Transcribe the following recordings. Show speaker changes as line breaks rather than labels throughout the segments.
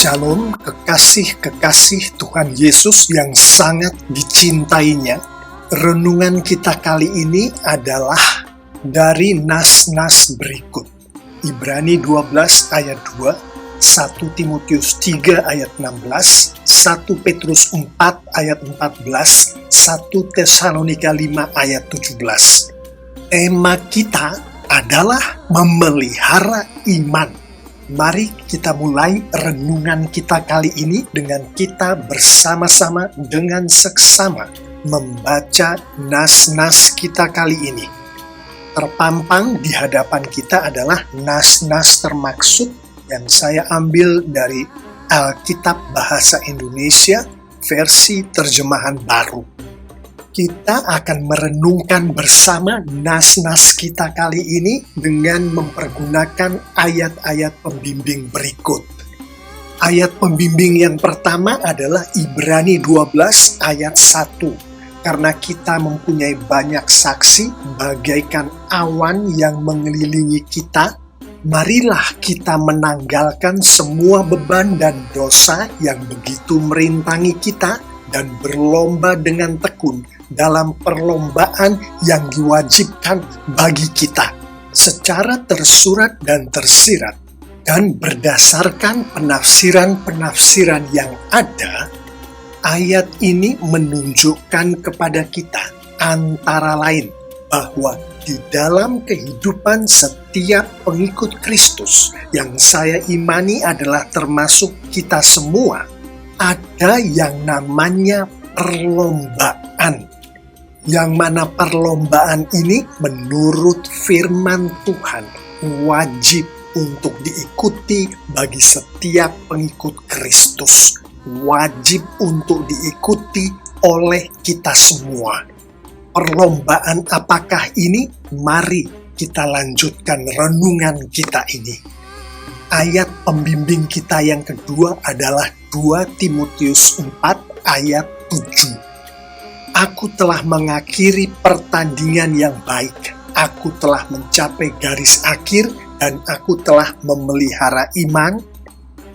Shalom, kekasih-kekasih Tuhan Yesus yang sangat dicintainya. Renungan kita kali ini adalah dari nas-nas berikut. Ibrani 12 ayat 2, 1 Timotius 3 ayat 16, 1 Petrus 4 ayat 14, 1 Tesalonika 5 ayat 17. Tema kita adalah memelihara iman. Mari kita mulai renungan kita kali ini dengan kita bersama-sama dengan seksama membaca nas-nas kita kali ini. Terpampang di hadapan kita adalah nas-nas termaksud yang saya ambil dari Alkitab Bahasa Indonesia versi terjemahan baru. Kita akan merenungkan bersama nas-nas kita kali ini dengan mempergunakan ayat-ayat pembimbing berikut. Ayat pembimbing yang pertama adalah Ibrani 12 ayat 1. Karena kita mempunyai banyak saksi bagaikan awan yang mengelilingi kita, marilah kita menanggalkan semua beban dan dosa yang begitu merintangi kita dan berlomba dengan tekun dalam perlombaan yang diwajibkan bagi kita secara tersurat dan tersirat, dan berdasarkan penafsiran-penafsiran yang ada. Ayat ini menunjukkan kepada kita antara lain bahwa di dalam kehidupan setiap pengikut Kristus yang saya imani adalah termasuk kita semua, ada yang namanya perlombaan. Yang mana perlombaan ini menurut firman Tuhan wajib untuk diikuti bagi setiap pengikut Kristus. Wajib untuk diikuti oleh kita semua. Perlombaan apakah ini? Mari kita lanjutkan renungan kita ini. Ayat pembimbing kita yang kedua adalah 2 Timotius 4 ayat 7. Aku telah mengakhiri pertandingan yang baik. Aku telah mencapai garis akhir dan aku telah memelihara iman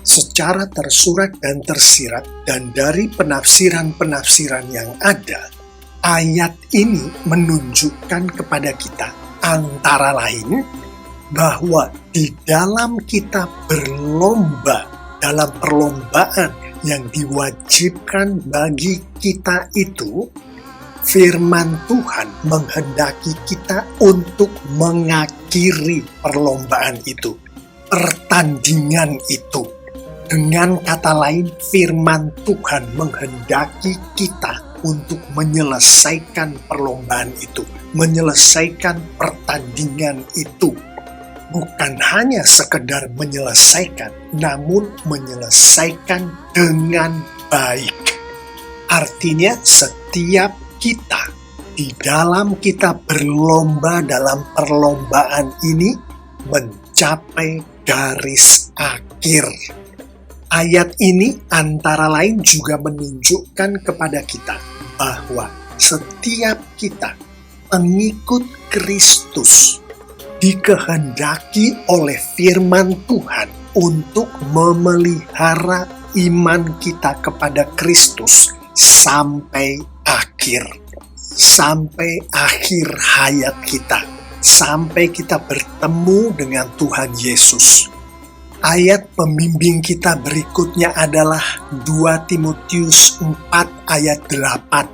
secara tersurat dan tersirat. Dan dari penafsiran-penafsiran yang ada, ayat ini menunjukkan kepada kita antara lain bahwa di dalam kita berlomba dalam perlombaan yang diwajibkan bagi kita itu, firman Tuhan menghendaki kita untuk mengakhiri perlombaan itu, pertandingan itu. Dengan kata lain, firman Tuhan menghendaki kita untuk menyelesaikan perlombaan itu, menyelesaikan pertandingan itu. Bukan hanya sekedar menyelesaikan, namun menyelesaikan dengan baik. Artinya setiap kita, di dalam kita berlomba dalam perlombaan ini, mencapai garis akhir. Ayat ini antara lain juga menunjukkan kepada kita bahwa setiap kita, pengikut Kristus, dikehendaki oleh firman Tuhan untuk memelihara iman kita kepada Kristus sampai akhir hayat kita, sampai kita bertemu dengan Tuhan Yesus. Ayat pembimbing kita berikutnya adalah 2 Timotius 4 ayat 8.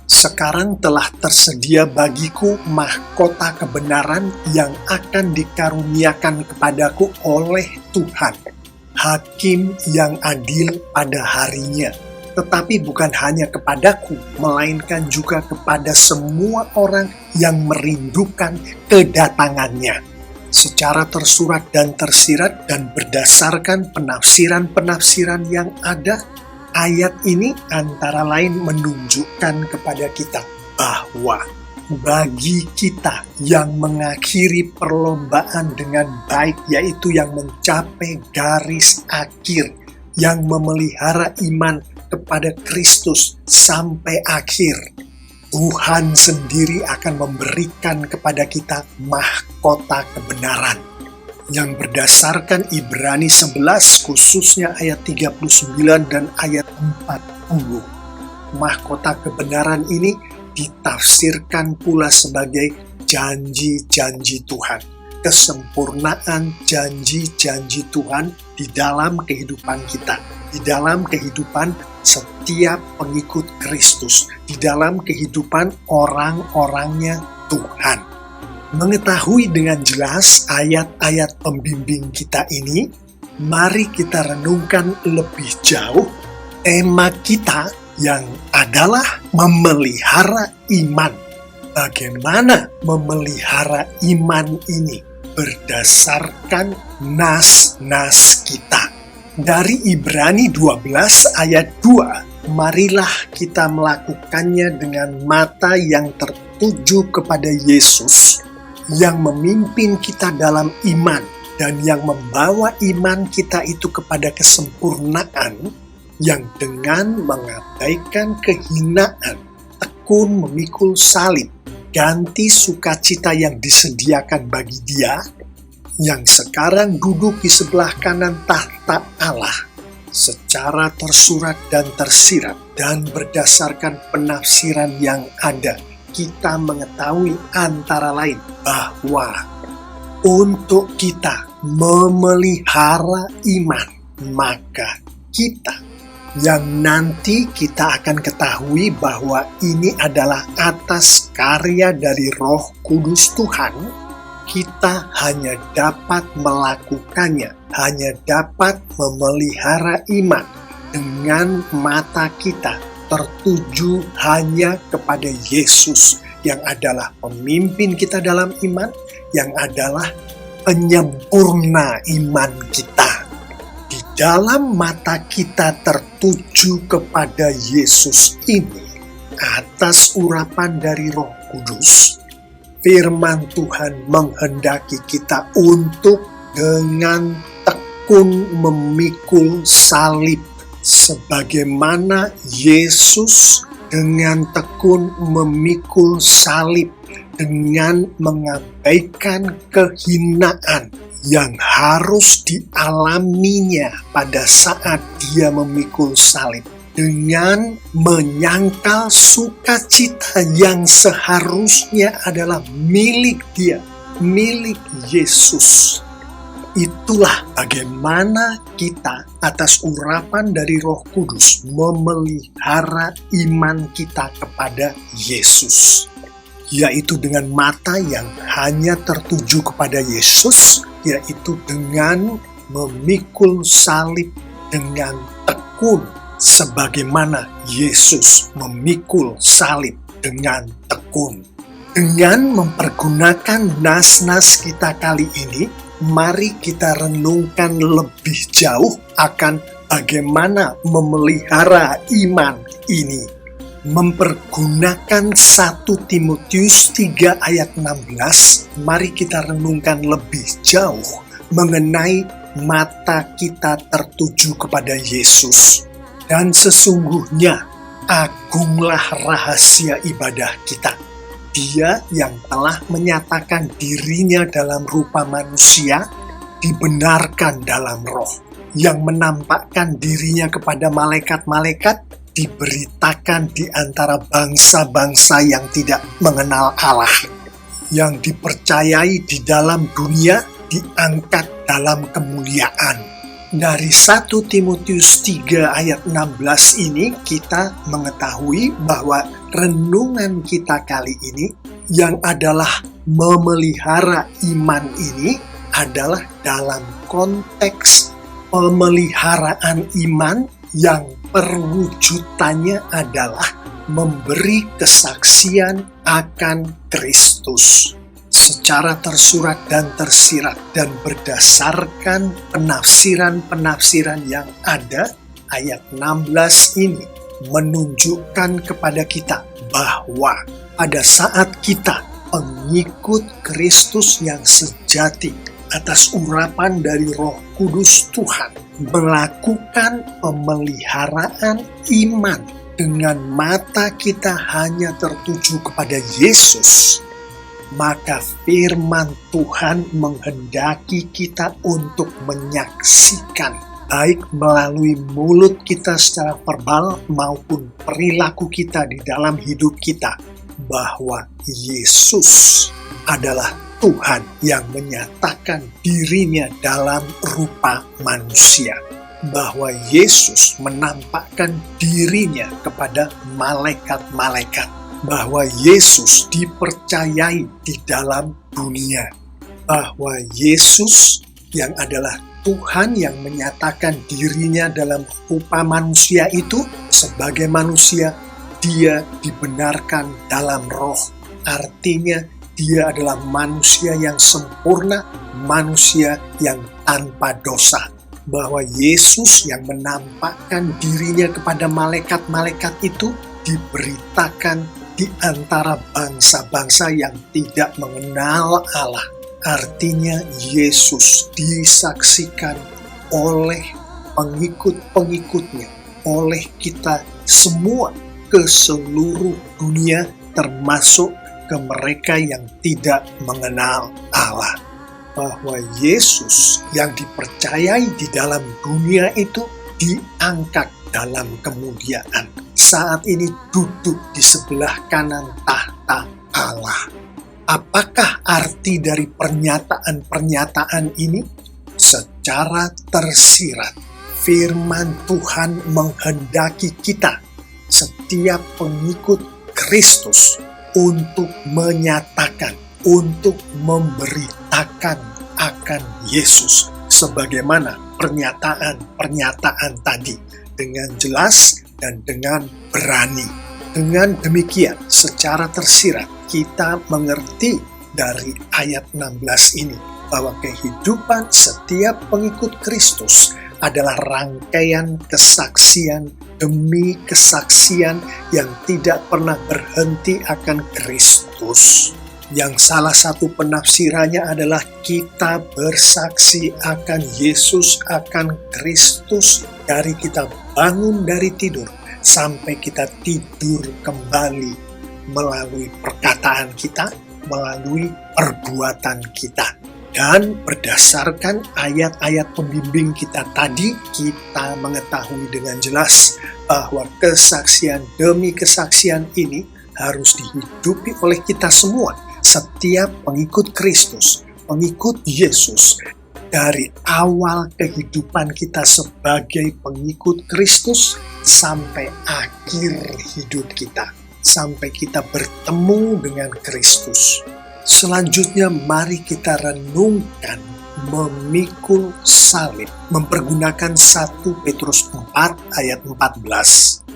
Sekarang telah tersedia bagiku mahkota kebenaran yang akan dikaruniakan kepadaku oleh Tuhan, Hakim yang adil pada harinya. Tetapi bukan hanya kepadaku, melainkan juga kepada semua orang yang merindukan kedatangannya. Secara tersurat dan tersirat dan berdasarkan penafsiran-penafsiran yang ada, ayat ini antara lain menunjukkan kepada kita bahwa bagi kita yang mengakhiri perlombaan dengan baik, yaitu yang mencapai garis akhir, yang memelihara iman kepada Kristus sampai akhir, Tuhan sendiri akan memberikan kepada kita mahkota kebenaran. yang berdasarkan Ibrani 11 khususnya ayat 39 dan ayat 40. Mahkota kebenaran ini ditafsirkan pula sebagai janji-janji Tuhan, kesempurnaan janji-janji Tuhan di dalam kehidupan kita, di dalam kehidupan setiap pengikut Kristus, di dalam kehidupan orang-orangnya Tuhan. Mengetahui dengan jelas ayat-ayat pembimbing kita ini, mari kita renungkan lebih jauh tema kita yang adalah memelihara iman. Bagaimana memelihara iman ini? Berdasarkan nas-nas kita. Dari Ibrani 12 ayat 2, marilah kita melakukannya dengan mata yang tertuju kepada Yesus, yang memimpin kita dalam iman dan yang membawa iman kita itu kepada kesempurnaan, yang dengan mengabaikan kehinaan tekun memikul salib, ganti sukacita yang disediakan bagi Dia yang sekarang duduk di sebelah kanan tahta Allah. Secara tersurat dan tersirat dan berdasarkan penafsiran yang ada, kita mengetahui antara lain bahwa untuk kita memelihara iman, maka kita yang nanti kita akan ketahui bahwa ini adalah atas karya dari Roh Kudus Tuhan, kita hanya dapat melakukannya, hanya dapat memelihara iman dengan mata kita tertuju hanya kepada Yesus yang adalah pemimpin kita dalam iman, yang adalah penyempurna iman kita. Di dalam mata kita tertuju kepada Yesus ini, atas urapan dari Roh Kudus, firman Tuhan menghendaki kita untuk dengan tekun memikul salib, sebagaimana Yesus dengan tekun memikul salib dengan mengabaikan kehinaan yang harus dialaminya pada saat Dia memikul salib, dengan menyangkal sukacita yang seharusnya adalah milik Dia, milik Yesus. Itulah bagaimana kita atas urapan dari Roh Kudus memelihara iman kita kepada Yesus, yaitu dengan mata yang hanya tertuju kepada Yesus, yaitu dengan memikul salib dengan tekun, sebagaimana Yesus memikul salib dengan tekun. Dengan mempergunakan nas-nas kita kali ini, mari kita renungkan lebih jauh akan bagaimana memelihara iman ini. Mempergunakan 1 Timotius 3 ayat 16, mari kita renungkan lebih jauh mengenai mata kita tertuju kepada Yesus. Dan sesungguhnya agunglah rahasia ibadah kita. Dia yang telah menyatakan dirinya dalam rupa manusia, dibenarkan dalam roh, yang menampakkan dirinya kepada malaikat-malaikat, diberitakan di antara bangsa-bangsa yang tidak mengenal Allah, yang dipercayai di dalam dunia, diangkat dalam kemuliaan. Dari 1 Timotius 3 ayat 16 ini kita mengetahui bahwa renungan kita kali ini yang adalah memelihara iman ini adalah dalam konteks pemeliharaan iman yang perwujudannya adalah memberi kesaksian akan Kristus. Secara tersurat dan tersirat dan berdasarkan penafsiran-penafsiran yang ada, ayat 16 ini menunjukkan kepada kita bahwa pada saat kita pengikut Kristus yang sejati atas urapan dari Roh Kudus Tuhan melakukan pemeliharaan iman dengan mata kita hanya tertuju kepada Yesus, maka firman Tuhan menghendaki kita untuk menyaksikan, baik melalui mulut kita secara verbal maupun perilaku kita di dalam hidup kita, bahwa Yesus adalah Tuhan yang menyatakan dirinya dalam rupa manusia. Bahwa Yesus menampakkan dirinya kepada malaikat-malaikat. Bahwa Yesus dipercayai di dalam dunia. Bahwa Yesus yang adalah Tuhan yang menyatakan dirinya dalam rupa manusia itu, sebagai manusia, dia dibenarkan dalam roh. Artinya, dia adalah manusia yang sempurna, manusia yang tanpa dosa. Bahwa Yesus yang menampakkan dirinya kepada malaikat-malaikat itu diberitakan di antara bangsa-bangsa yang tidak mengenal Allah. Artinya Yesus disaksikan oleh pengikut-pengikutnya, oleh kita semua ke seluruh dunia, termasuk ke mereka yang tidak mengenal Allah. Bahwa Yesus yang dipercayai di dalam dunia itu diangkat dalam kemuliaan. Saat ini duduk di sebelah kanan tahta Allah. Apakah arti dari pernyataan-pernyataan ini? Secara tersirat, firman Tuhan menghendaki kita, setiap pengikut Kristus, untuk menyatakan, untuk memberitakan akan Yesus, sebagaimana pernyataan-pernyataan tadi, dengan jelas dan dengan berani. Dengan demikian, secara tersirat, kita mengerti dari ayat 16 ini bahwa kehidupan setiap pengikut Kristus adalah rangkaian kesaksian demi kesaksian yang tidak pernah berhenti akan Kristus. Yang salah satu penafsirannya adalah kita bersaksi akan Yesus, akan Kristus, dari kita bangun dari tidur sampai kita tidur kembali, melalui perkataan kita, melalui perbuatan kita. Dan berdasarkan ayat-ayat pembimbing kita tadi, kita mengetahui dengan jelas bahwa kesaksian demi kesaksian ini harus dihidupi oleh kita semua. Setiap pengikut Kristus, pengikut Yesus, dari awal kehidupan kita sebagai pengikut Kristus sampai akhir hidup kita, sampai kita bertemu dengan Kristus. Selanjutnya mari kita renungkan memikul salib, mempergunakan 1 Petrus 4 ayat 14.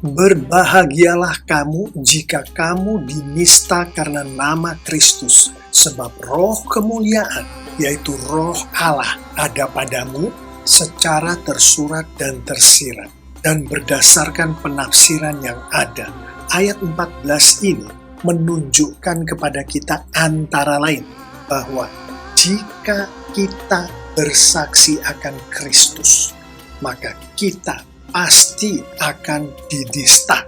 Berbahagialah kamu jika kamu dinista karena nama Kristus, sebab roh kemuliaan, yaitu roh Allah, ada padamu secara tersurat dan tersirat. Dan berdasarkan penafsiran yang ada, ayat 14 ini menunjukkan kepada kita antara lain bahwa jika kita bersaksi akan Kristus, maka kita pasti akan didista.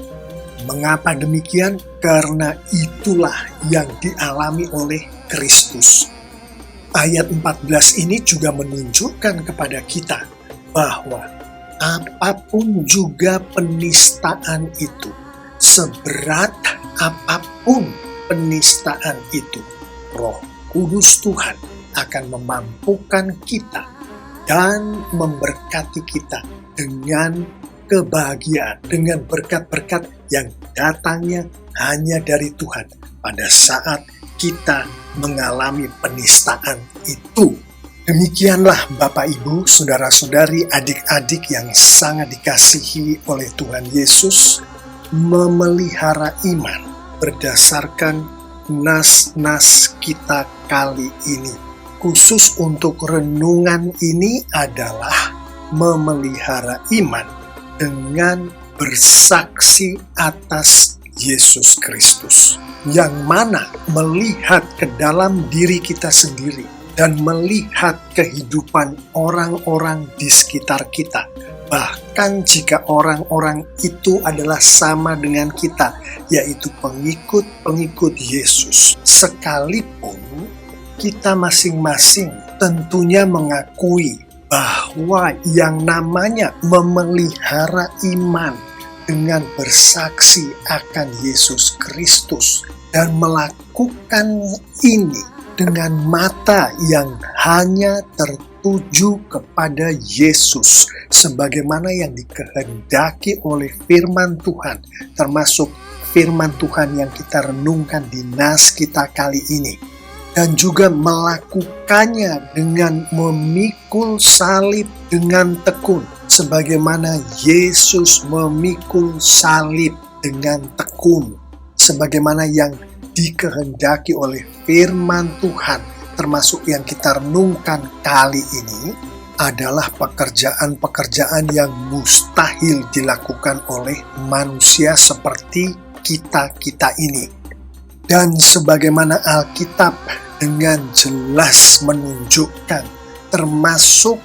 Mengapa demikian? Karena itulah yang dialami oleh Kristus. Ayat 14 ini juga menunjukkan kepada kita bahwa apapun juga penistaan itu, seberat apapun penistaan itu, Roh Kudus Tuhan akan memampukan kita dan memberkati kita dengan kebahagiaan, dengan berkat-berkat yang datangnya hanya dari Tuhan pada saat kita mengalami penistaan itu. Demikianlah Bapak Ibu, saudara-saudari, adik-adik yang sangat dikasihi oleh Tuhan Yesus, memelihara iman berdasarkan nas-nas kita kali ini. Khusus untuk renungan ini adalah memelihara iman dengan bersaksi atas Yesus Kristus, yang mana melihat ke dalam diri kita sendiri dan melihat kehidupan orang-orang di sekitar kita, bahkan jika orang-orang itu adalah sama dengan kita, yaitu pengikut-pengikut Yesus. Sekalipun kita masing-masing tentunya mengakui bahwa yang namanya memelihara iman dengan bersaksi akan Yesus Kristus dan melakukan ini dengan mata yang hanya tertuju kepada Yesus sebagaimana yang dikehendaki oleh firman Tuhan, termasuk firman Tuhan yang kita renungkan di nas kita kali ini, dan juga melakukannya dengan memikul salib dengan tekun sebagaimana Yesus memikul salib dengan tekun sebagaimana yang dikehendaki oleh firman Tuhan, termasuk yang kita renungkan kali ini adalah pekerjaan-pekerjaan yang mustahil dilakukan oleh manusia seperti kita ini. Dan sebagaimana Alkitab dengan jelas menunjukkan, termasuk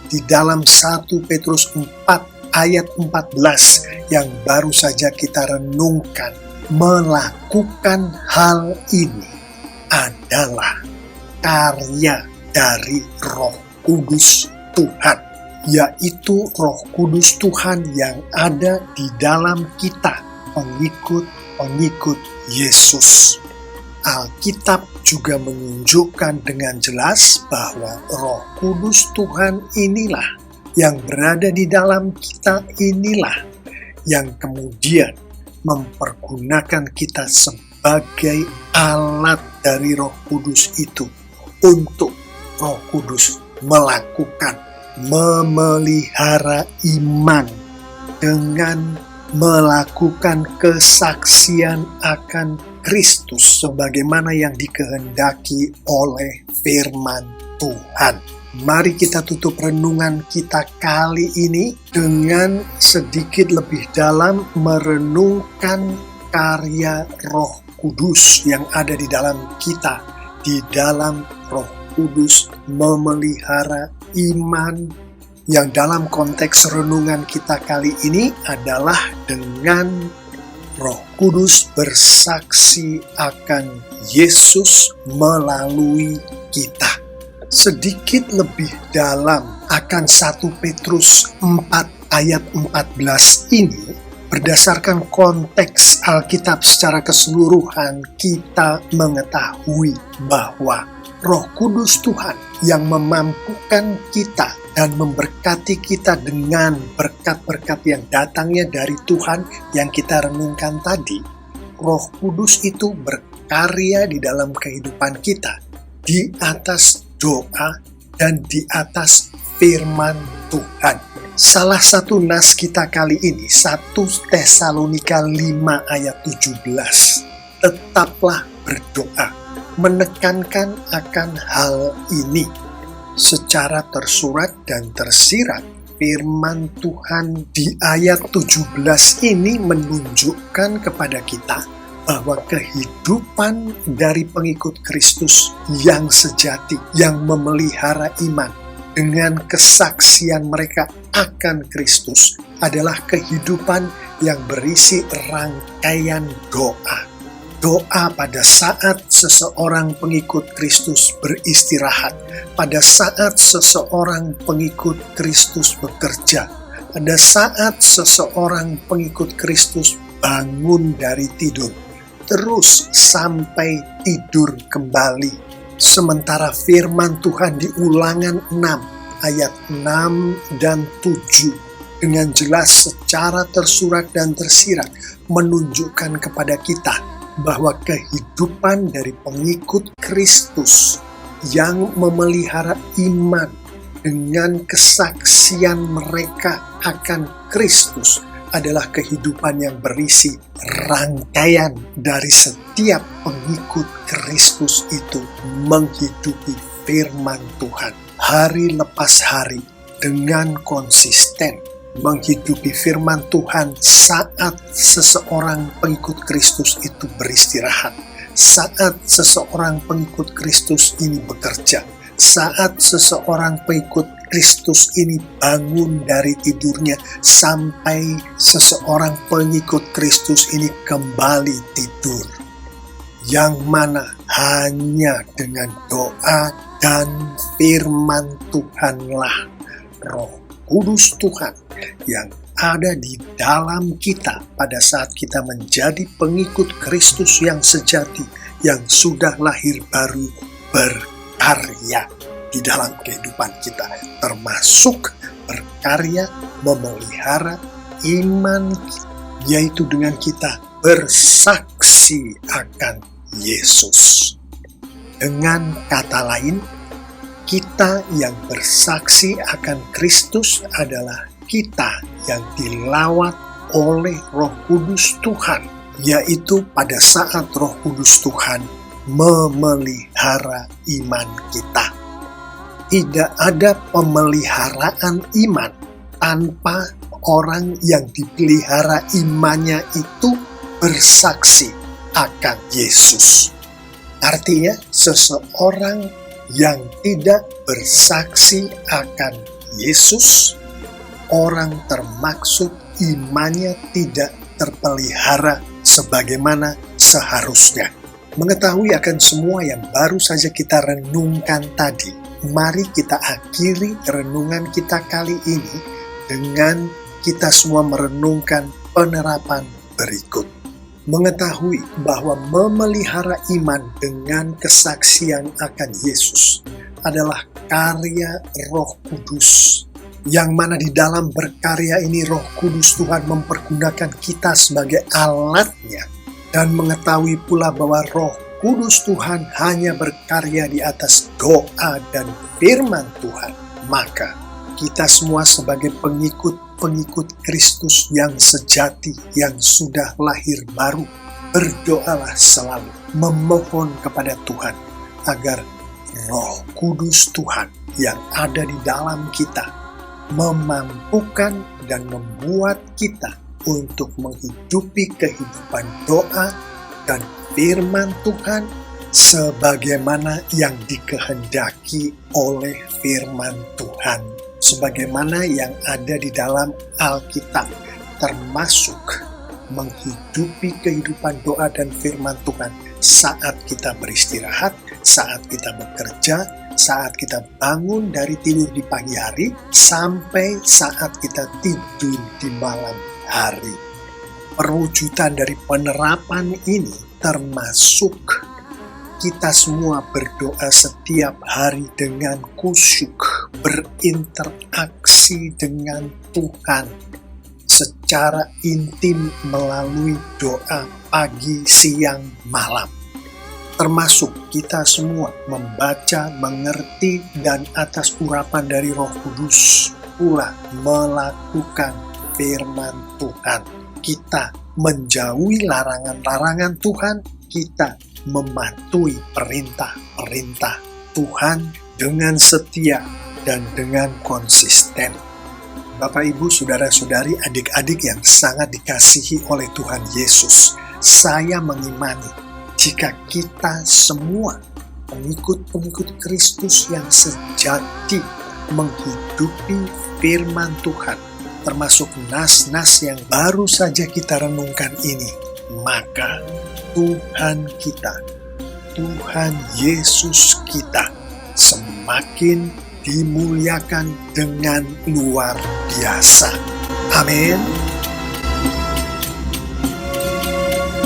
di dalam 1 Petrus 4 ayat 14 yang baru saja kita renungkan, melakukan hal ini adalah karya dari Roh Kudus Tuhan, yaitu Roh Kudus Tuhan yang ada di dalam kita, pengikut-pengikut Yesus. Alkitab juga menunjukkan dengan jelas bahwa Roh Kudus Tuhan inilah yang berada di dalam kita, inilah yang kemudian mempergunakan kita sebagai alat dari Roh Kudus itu untuk Roh Kudus melakukan, memelihara iman dengan melakukan kesaksian akan Kristus sebagaimana yang dikehendaki oleh firman Tuhan. Mari kita tutup renungan kita kali ini dengan sedikit lebih dalam merenungkan karya Roh Kudus yang ada di dalam kita. Di dalam Roh Kudus memelihara iman, yang dalam konteks renungan kita kali ini adalah dengan Roh Kudus bersaksi akan Yesus melalui kita. Sedikit lebih dalam akan 1 Petrus 4 ayat 14 ini, berdasarkan konteks Alkitab secara keseluruhan, kita mengetahui bahwa Roh Kudus Tuhan yang memampukan kita dan memberkati kita dengan berkat-berkat yang datangnya dari Tuhan yang kita renungkan tadi, Roh Kudus itu berkarya di dalam kehidupan kita di atas doa dan di atas firman Tuhan. Salah satu nas kita kali ini 1 Tesalonika 5 ayat 17. Tetaplah berdoa, menekankan akan hal ini. Secara tersurat dan tersirat, firman Tuhan di ayat 17 ini menunjukkan kepada kita bahwa kehidupan dari pengikut Kristus yang sejati, yang memelihara iman dengan kesaksian mereka akan Kristus adalah kehidupan yang berisi rangkaian doa. Doa pada saat seseorang pengikut Kristus beristirahat, pada saat seseorang pengikut Kristus bekerja, pada saat seseorang pengikut Kristus bangun dari tidur, terus sampai tidur kembali. Sementara firman Tuhan di Ulangan 6 ayat 6 dan 7 dengan jelas secara tersurat dan tersirat menunjukkan kepada kita bahwa kehidupan dari pengikut Kristus yang memelihara iman dengan kesaksian mereka akan Kristus adalah kehidupan yang berisi rangkaian dari setiap pengikut Kristus itu menghidupi firman Tuhan hari lepas hari dengan konsisten, menghidupi firman Tuhan saat seseorang pengikut Kristus itu beristirahat, saat seseorang pengikut Kristus ini bekerja, saat seseorang pengikut Kristus ini bangun dari tidurnya sampai seseorang pengikut Kristus ini kembali tidur. Yang mana hanya dengan doa dan firman Tuhanlah Roh Kudus Tuhan yang ada di dalam kita pada saat kita menjadi pengikut Kristus yang sejati, yang sudah lahir baru, berkarya di dalam kehidupan kita, termasuk berkarya memelihara iman, yaitu dengan kita bersaksi akan Yesus. Dengan kata lain, kita yang bersaksi akan Kristus adalah kita yang dilawat oleh Roh Kudus Tuhan, yaitu pada saat Roh Kudus Tuhan memelihara iman kita. Tidak ada pemeliharaan iman tanpa orang yang dipelihara imannya itu bersaksi akan Yesus. Artinya, seseorang yang tidak bersaksi akan Yesus, orang termaksud imannya tidak terpelihara sebagaimana seharusnya. Mengetahui akan semua yang baru saja kita renungkan tadi, mari kita akhiri renungan kita kali ini dengan kita semua merenungkan penerapan berikut. Mengetahui bahwa memelihara iman dengan kesaksian akan Yesus adalah karya Roh Kudus, yang mana di dalam berkarya ini Roh Kudus Tuhan mempergunakan kita sebagai alatnya, dan mengetahui pula bahwa Roh Kudus Tuhan hanya berkarya di atas doa dan firman Tuhan, maka kita semua sebagai pengikut Kristus yang sejati, yang sudah lahir baru, berdoalah selalu, memohon kepada Tuhan agar Roh Kudus Tuhan yang ada di dalam kita memampukan dan membuat kita untuk menghidupi kehidupan doa dan firman Tuhan sebagaimana yang dikehendaki oleh firman Tuhan, sebagaimana yang ada di dalam Alkitab, termasuk menghidupi kehidupan doa dan firman Tuhan saat kita beristirahat, saat kita bekerja, saat kita bangun dari tidur di pagi hari, sampai saat kita tidur di malam hari. Perwujudan dari penerapan ini termasuk kita semua berdoa setiap hari dengan khusyuk, berinteraksi dengan Tuhan secara intim melalui doa pagi, siang, malam. Termasuk kita semua membaca, mengerti, dan atas urapan dari Roh Kudus pula melakukan firman Tuhan. Kita menjauhi larangan-larangan Tuhan, kita mematuhi perintah-perintah Tuhan dengan setia dan dengan konsisten. Bapak, Ibu, Saudara-saudari, adik-adik yang sangat dikasihi oleh Tuhan Yesus, saya mengimani jika kita semua pengikut-pengikut Kristus yang sejati menghidupi firman Tuhan, termasuk nas-nas yang baru saja kita renungkan ini, maka Tuhan kita, Tuhan Yesus kita, semakin dimuliakan dengan luar biasa. Amin.